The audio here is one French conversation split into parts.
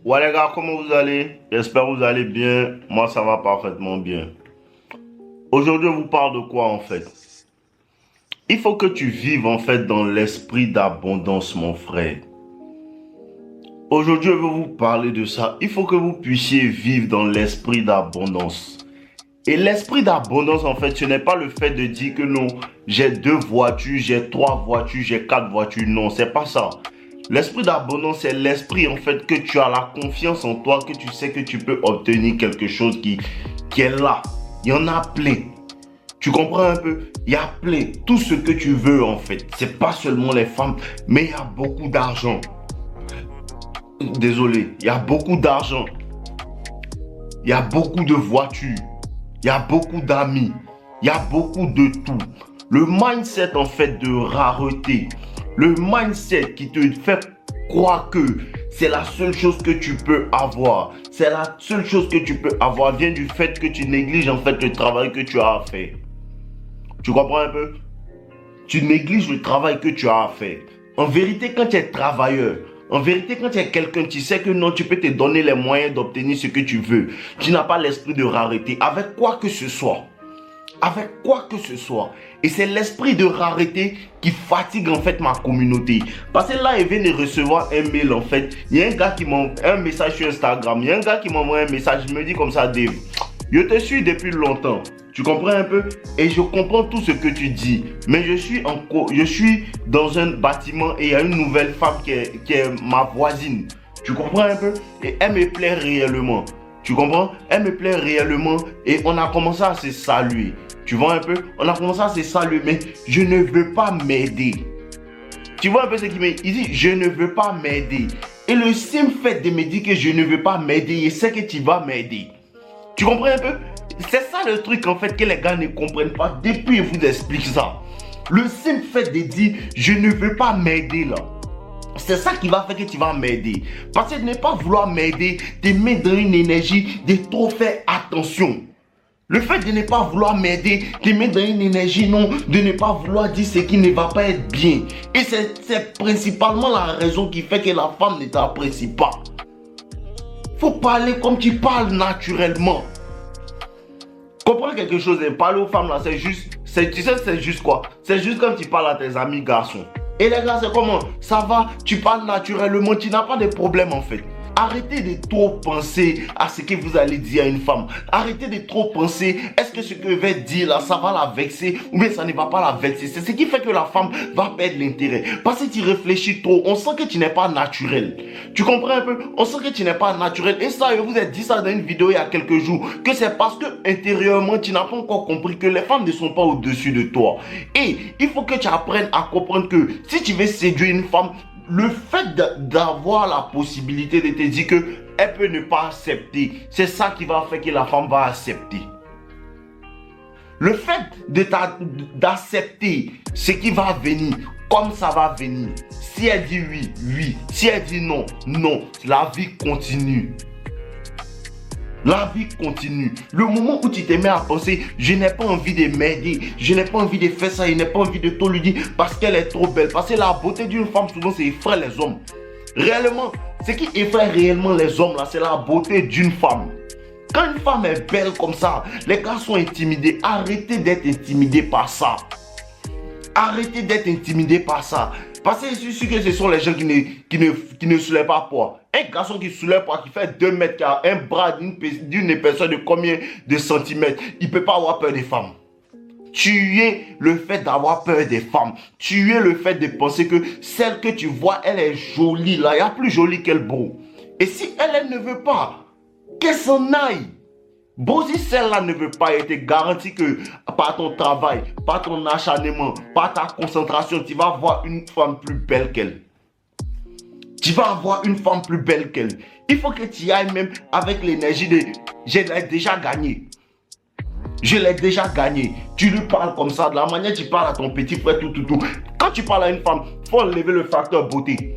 Ouais les gars, comment vous allez? J'espère que vous allez bien. Moi, ça va parfaitement bien. Aujourd'hui, on vous parle de quoi en fait? Il faut que tu vives en fait dans l'esprit d'abondance, mon frère. Aujourd'hui, je veux vous parler de ça. Il faut que vous puissiez vivre dans l'esprit d'abondance. Et l'esprit d'abondance, en fait, ce n'est pas le fait de dire que non, j'ai 2 voitures, j'ai 3 voitures, j'ai 4 voitures. Non, c'est pas ça. L'esprit d'abondance, c'est l'esprit, en fait, que tu as la confiance en toi, que tu sais que tu peux obtenir quelque chose qui est là. Il y en a plein. Tu comprends un peu? Il y a plein. Tout ce que tu veux, en fait. C'est pas seulement les femmes, mais il y a beaucoup d'argent. Désolé, il y a beaucoup d'argent. Il y a beaucoup de voitures. Il y a beaucoup d'amis. Il y a beaucoup de tout. Le mindset en fait de rareté. Le mindset qui te fait croire que c'est la seule chose que tu peux avoir. C'est la seule chose que tu peux avoir vient du fait que tu négliges en fait le travail que tu as à faire. Tu comprends un peu? Tu négliges le travail que tu as à faire. En vérité, quand tu es travailleur, en vérité, quand tu es quelqu'un, tu sais que non, tu peux te donner les moyens d'obtenir ce que tu veux. Tu n'as pas l'esprit de rareté avec quoi que ce soit. Avec quoi que ce soit. Et c'est l'esprit de rareté qui fatigue en fait ma communauté. Parce que là, il vient de recevoir un mail en fait. Il y a un gars qui m'envoie un message sur Instagram. Il y a un gars qui m'envoie un message. Il me dit comme ça, Dave, je te suis depuis longtemps. Tu comprends un peu? Et je comprends tout ce que tu dis. Mais je suis dans un bâtiment et il y a une nouvelle femme qui est ma voisine. Tu comprends un peu? Et elle me plaît réellement. Tu comprends? Elle me plaît réellement et on a commencé à se saluer. Tu vois un peu? On a commencé à se saluer, mais je ne veux pas m'aider. Tu vois un peu ce qu'il me dit? Il dit, je ne veux pas m'aider. Et le simple fait de me dire que je ne veux pas m'aider, il sait que tu vas m'aider. Tu comprends un peu? C'est ça le truc en fait que les gars ne comprennent pas. Depuis, je vous explique ça. Le simple fait de dire, je ne veux pas m'aider là. C'est ça qui va faire que tu vas m'aider. Parce que de ne pas vouloir m'aider, te mettre dans une énergie de trop faire attention. Le fait de ne pas vouloir m'aider, te mettre dans une énergie non, de ne pas vouloir dire ce qui ne va pas être bien. Et c'est principalement la raison qui fait que la femme ne t'apprécie pas. Faut parler comme tu parles naturellement. Comprends quelque chose, hein? Parler aux femmes là, tu sais, c'est juste quoi? C'est juste comme tu parles à tes amis garçons. Et les gars, c'est comment? Ça va, tu parles naturellement, tu n'as pas de problème en fait. Arrêtez de trop penser à ce que vous allez dire à une femme. Arrêtez de trop penser, est-ce que ce que je vais dire là, ça va la vexer ou bien ça ne va pas la vexer. C'est ce qui fait que la femme va perdre l'intérêt. Parce que tu réfléchis trop, on sent que tu n'es pas naturel. Tu comprends un peu? On sent que tu n'es pas naturel. Et ça, je vous ai dit ça dans une vidéo il y a quelques jours, que c'est parce que intérieurement, tu n'as pas encore compris que les femmes ne sont pas au-dessus de toi. Et il faut que tu apprennes à comprendre que si tu veux séduire une femme, le fait d'avoir la possibilité de te dire qu'elle peut ne pas accepter, c'est ça qui va faire que la femme va accepter. Le fait d'accepter ce qui va venir, comme ça va venir. Si elle dit oui, oui. Si elle dit non, non. La vie continue. La vie continue. Le moment où tu te mets à penser, je n'ai pas envie de m'aider, je n'ai pas envie de faire ça, je n'ai pas envie de tout lui dire parce qu'elle est trop belle. Parce que la beauté d'une femme, souvent, c'est effraie les hommes. Réellement, ce qui effraie réellement les hommes, là, c'est la beauté d'une femme. Quand une femme est belle comme ça, les gars sont intimidés. Arrêtez d'être intimidés par ça. Arrêtez d'être intimidés par ça. Parce que je suis sûr que ce sont les gens qui ne soulèvent pas poids. Un garçon qui soulève poids, qui fait 2 mètres, qui a un bras d'une personne de combien de centimètres, il ne peut pas avoir peur des femmes. Tuer le fait d'avoir peur des femmes. Tuer le fait de penser que celle que tu vois, elle est jolie là. Il y a plus jolie qu'elle beau. Et si elle ne veut pas, qu'elle s'en aille. Bon, si celle-là ne veut pas être garantie que par ton travail, par ton acharnement, par ta concentration, tu vas avoir une femme plus belle qu'elle. Tu vas avoir une femme plus belle qu'elle. Il faut que tu ailles même avec l'énergie de « je l'ai déjà gagné ». Je l'ai déjà gagné. Tu lui parles comme ça, de la manière tu parles à ton petit frère, tout. Quand tu parles à une femme, il faut enlever le facteur beauté.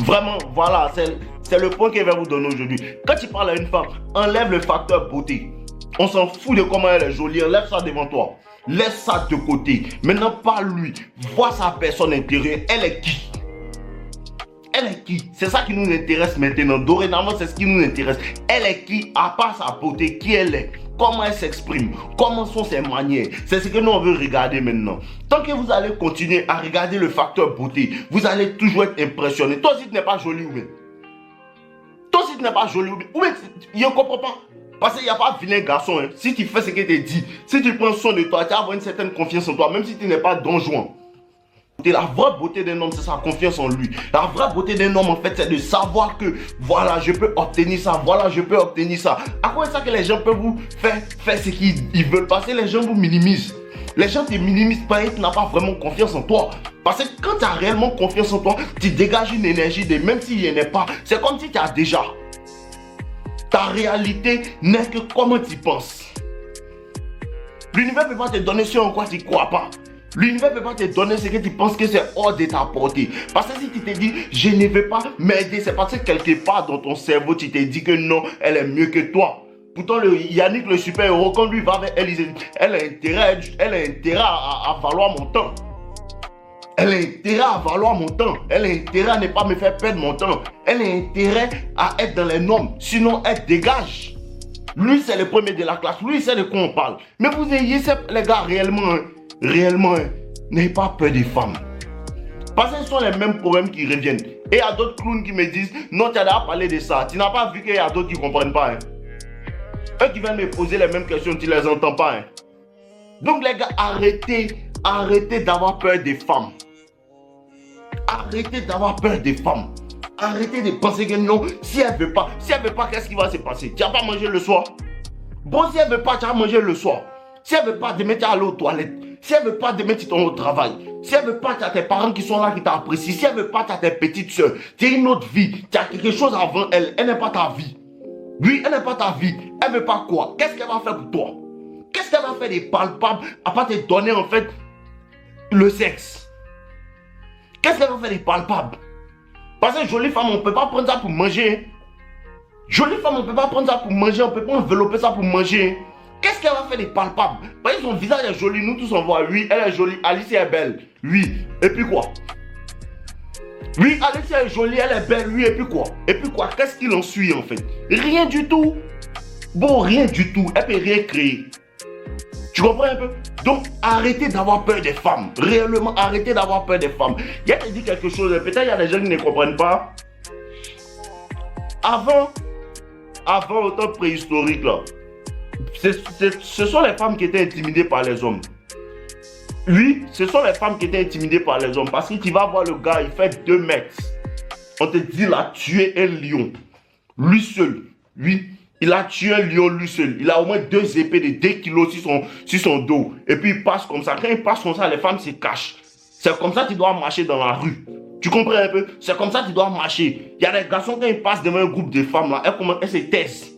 Vraiment, voilà, c'est le point que je vais vous donner aujourd'hui. Quand tu parles à une femme, enlève le facteur beauté. On s'en fout de comment elle est jolie, enlève ça devant toi. Laisse ça de côté. Maintenant, parle-lui. Vois sa personne intérieure. Elle est qui? Elle est qui? C'est ça qui nous intéresse maintenant. Dorénavant, c'est ce qui nous intéresse. Elle est qui? À part sa beauté, qui elle est? Comment elle s'exprime? Comment sont ses manières? C'est ce que nous on veut regarder maintenant. Tant que vous allez continuer à regarder le facteur beauté, vous allez toujours être impressionné. Toi aussi, tu n'es pas joli ou bien? Toi aussi, tu n'es pas joli ou bien? Ou bien, je ne comprends pas. Parce qu'il n'y a pas de vilain garçon. Hein. Si tu fais ce que tu dit, si tu prends soin de toi, tu vas avoir une certaine confiance en toi, même si tu n'es pas Don Juan. La vraie beauté d'un homme, c'est sa confiance en lui. La vraie beauté d'un homme, en fait, c'est de savoir que, voilà, je peux obtenir ça, voilà, je peux obtenir ça. À quoi est-ce que les gens peuvent vous faire ce qu'ils veulent? Parce que les gens vous minimisent. Les gens te minimisent parce que tu n'as pas vraiment confiance en toi. Parce que quand tu as réellement confiance en toi, tu dégages une énergie de même s'il n'y en a pas. C'est comme si tu as déjà. Ta réalité n'est que comment tu penses. L'univers ne peut pas te donner ce en quoi tu ne crois pas. L'univers ne peut pas te donner ce que tu penses que c'est hors de ta portée. Parce que si tu te dis, je ne vais pas m'aider, c'est parce que quelque part dans ton cerveau, tu te dis que non, elle est mieux que toi. Pourtant, Yannick, le super-héros, quand lui va vers elle, elle a intérêt à valoir mon temps. Elle a intérêt à valoir mon temps. Elle a intérêt à ne pas me faire perdre mon temps. Elle a intérêt à être dans les normes. Sinon, elle dégage. Lui, c'est le premier de la classe. Lui, c'est de quoi on parle. Mais vous ayez, les gars, réellement, n'ayez pas peur des femmes. Parce que ce sont les mêmes problèmes qui reviennent. Et il y a d'autres clowns qui me disent, non, tu as déjà parlé de ça. Tu n'as pas vu qu'il y a d'autres qui ne comprennent pas. Hein. Eux qui viennent me poser les mêmes questions, tu ne les entends pas. Hein. Donc les gars, arrêtez d'avoir peur des femmes. Arrêtez d'avoir peur des femmes. Arrêtez de penser que non, si elle veut pas, qu'est-ce qui va se passer? Tu n'as pas mangé le soir? Bon, si elle veut pas, tu vas manger le soir. Si elle veut pas, demain tu vas aller aux toilettes. Si elle veut pas, demain tu tombes au travail. Si elle veut pas, tu as tes parents qui sont là, qui t'apprécient. Si elle veut pas, tu as tes petites soeurs. Tu as une autre vie. Tu as quelque chose avant elle. Elle n'est pas ta vie. Oui, elle n'est pas ta vie. Elle veut pas quoi? Qu'est-ce qu'elle va faire pour toi? Qu'est-ce qu'elle va faire de palpable à part te donner en fait le sexe? Qu'est-ce qu'elle va faire de palpable? Parce que jolie femme, on ne peut pas prendre ça pour manger. Jolie femme, on ne peut pas prendre ça pour manger. On ne peut pas envelopper ça pour manger. Qu'est-ce qu'elle va faire de palpable? Parce que son visage est joli, nous tous on voit. Oui, elle est jolie, Alicia est belle. Oui, et puis quoi? Oui, Alicia est jolie, elle est belle. Oui, et puis quoi? Et puis quoi? Qu'est-ce qu'il en suit en fait? Rien du tout. Bon, rien du tout. Elle peut rien créer. Tu comprends un peu? Donc, arrêtez d'avoir peur des femmes. Réellement, arrêtez d'avoir peur des femmes. Il y a dit quelque chose, peut-être il y a des gens qui ne comprennent pas. Avant au temps préhistorique, là, ce sont les femmes qui étaient intimidées par les hommes. Oui, ce sont les femmes qui étaient intimidées par les hommes. Parce que tu vas voir le gars, il fait 2 mètres. On te dit, il a tué un lion. Lui seul. Oui. Il a tué un lion lui seul. Il a au moins 2 épées de 2 kilos sur son dos. Et puis il passe comme ça. Quand il passe comme ça, les femmes se cachent. C'est comme ça que tu dois marcher dans la rue. Tu comprends un peu? C'est comme ça que tu dois marcher. Il y a des garçons, quand ils passent devant un groupe de femmes, là, elles se taisent.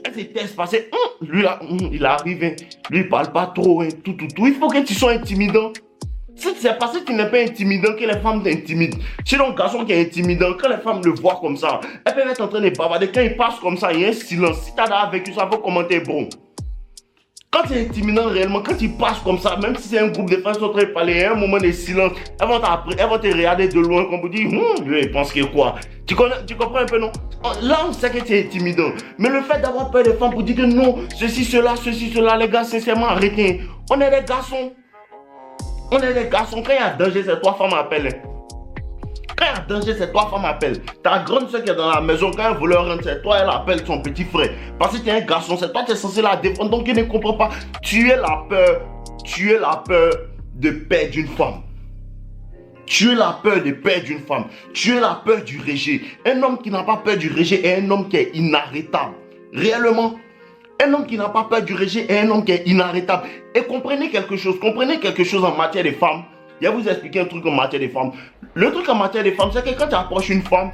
Elles se taisent parce que lui là, il arrive. Hein, lui il parle pas trop. Hein, tout. Il faut que tu sois intimidant. C'est parce que tu n'es pas intimidant que les femmes t'intimident. C'est un garçon qui est intimidant, quand les femmes le voient comme ça, elles peuvent être en train de bavarder. Quand il passe comme ça, il y a un silence. Si tu as vécu ça, il faut commenter bon. Quand tu es intimidant réellement, quand tu passes comme ça, même si c'est un groupe de femmes qui sont en train de parler, il y a un moment de silence, elles vont te regarder de loin, comme pour dire, lui, il pense que quoi? Tu comprends un peu, non? Là, on sait que tu es intimidant. Mais le fait d'avoir peur des femmes pour dire que non, ceci, cela, les gars, sincèrement, arrêtez. On est des garçons. On est des garçons, quand il y a danger, c'est 3 femmes appellent. Quand il y a danger, c'est 3 femmes appellent. Ta grande soeur qui est dans la maison, quand un voleur rentre, c'est toi, elle appelle son petit frère. Parce que tu es un garçon, c'est toi qui es censé la défendre. Donc, il ne comprend pas. Tu es la peur de perdre une femme. Tu es la peur de perdre une femme. Tu es la peur du rejet. Un homme qui n'a pas peur du rejet est un homme qui est inarrêtable. Réellement. Un homme qui n'a pas peur du rejet est un homme qui est inarrêtable. Et comprenez quelque chose en matière de femmes. Je vais vous expliquer un truc en matière de femmes. Le truc en matière de femmes, c'est que quand tu approches une femme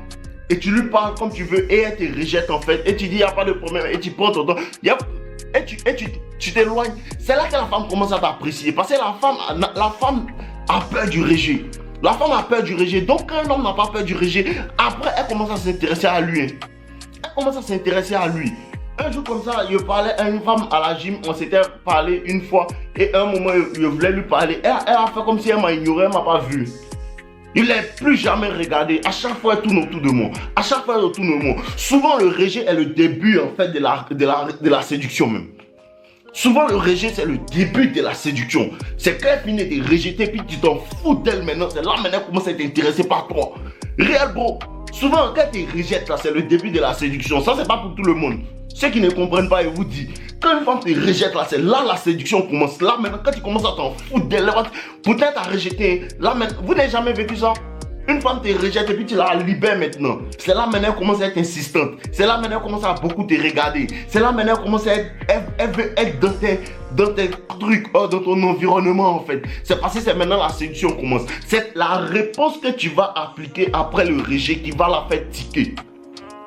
et tu lui parles comme tu veux et elle te rejette en fait, et tu dis il n'y a pas de problème, et tu prends ton temps, et tu t'éloignes, c'est là que la femme commence à t'apprécier. Parce que la femme a peur du rejet. La femme a peur du rejet. Donc quand un homme n'a pas peur du rejet, après elle commence à s'intéresser à lui. Elle commence à s'intéresser à lui. Un jour comme ça, je parlais à une femme à la gym, on s'était parlé une fois et un moment, je voulais lui parler. Elle a fait comme si elle m'a ignoré, elle m'a pas vu. Il n'est plus jamais regardé. À chaque fois, il tourne autour de moi. À chaque fois, il tourne autour de moi. Souvent, le rejet est le début, en fait, de la séduction même. Souvent, le rejet, c'est le début de la séduction. C'est quand elle finit de rejeter, puis tu t'en fous d'elle maintenant. C'est là maintenant qu'elle commence à être intéressée par toi. Réel, bro. Souvent, quand tu rejettes, là, c'est le début de la séduction. Ça, c'est pas pour tout le monde. Ceux qui ne comprennent pas, ils vous disent, quand une femme te rejette, là, c'est là la séduction commence. Là, maintenant, quand tu commences à t'en foutre d'elle, peut-être à rejeter. Là, maintenant, vous n'avez jamais vécu ça? Une femme te rejette et puis tu la libères maintenant. C'est là maintenant qu'elle commence à être insistante. C'est là maintenant qu'elle commence à beaucoup te regarder. C'est là maintenant qu'elle commence à être... Elle veut être dans tes trucs, dans ton environnement en fait. C'est parce que c'est maintenant la séduction commence. C'est la réponse que tu vas appliquer après le rejet qui va la faire tiquer.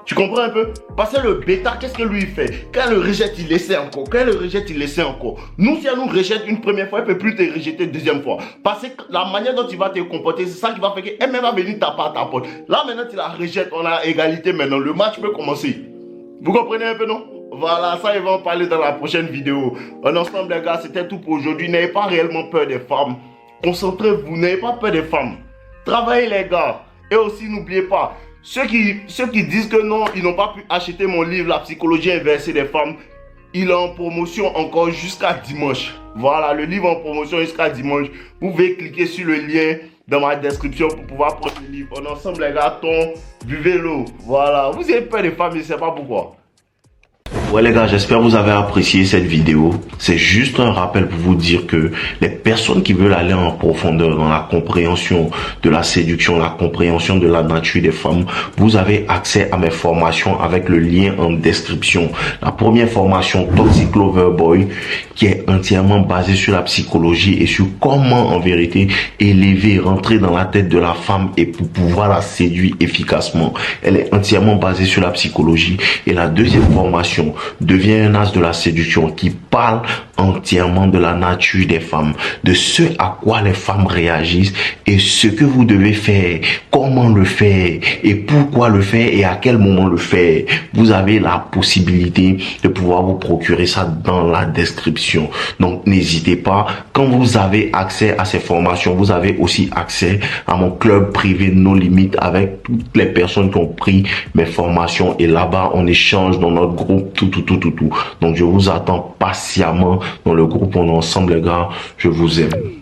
Tu comprends un peu? Parce que le bêta, qu'est-ce que lui il fait? Quand elle le rejette, il essaie encore. Quand elle le rejette, il essaie encore. Nous, si elle nous rejette une première fois, elle ne peut plus te rejeter une deuxième fois. Parce que la manière dont tu vas te comporter, c'est ça qui va faire qu'elle-même va venir taper à ta porte. Là, maintenant, tu la rejettes, on a égalité maintenant. Le match peut commencer. Vous comprenez un peu, non? Voilà, ça, ils vont en parler dans la prochaine vidéo. En ensemble, les gars, c'était tout pour aujourd'hui. N'ayez pas réellement peur des femmes. Concentrez-vous, n'ayez pas peur des femmes. Travaillez, les gars. Et aussi, n'oubliez pas, ceux qui disent que non, ils n'ont pas pu acheter mon livre, La psychologie inversée des femmes, il est en promotion encore jusqu'à dimanche. Voilà, le livre en promotion jusqu'à dimanche. Vous pouvez cliquer sur le lien dans ma description pour pouvoir prendre le livre. On ensemble, les gars, buvez l'eau. Voilà, vous avez peur des femmes, je ne sais pas pourquoi. Ouais les gars, j'espère que vous avez apprécié cette vidéo. C'est juste un rappel pour vous dire que les personnes qui veulent aller en profondeur dans la compréhension de la séduction, la compréhension de la nature des femmes, vous avez accès à mes formations avec le lien en description. La première formation, Toxic Lover Boy, qui est entièrement basée sur la psychologie et sur comment en vérité élever, rentrer dans la tête de la femme et pour pouvoir la séduire efficacement. Elle est entièrement basée sur la psychologie. Et la deuxième formation, devient un as de la séduction, qui parle entièrement de la nature des femmes, de ce à quoi les femmes réagissent et ce que vous devez faire, comment le faire et pourquoi le faire et à quel moment le faire. Vous avez la possibilité de pouvoir vous procurer ça dans la description. Donc n'hésitez pas, quand vous avez accès à ces formations, vous avez aussi accès à mon club privé No Limites avec toutes les personnes qui ont pris mes formations et là-bas on échange dans notre groupe tout. Donc je vous attends patiemment dans le groupe. On est ensemble les gars, je vous aime.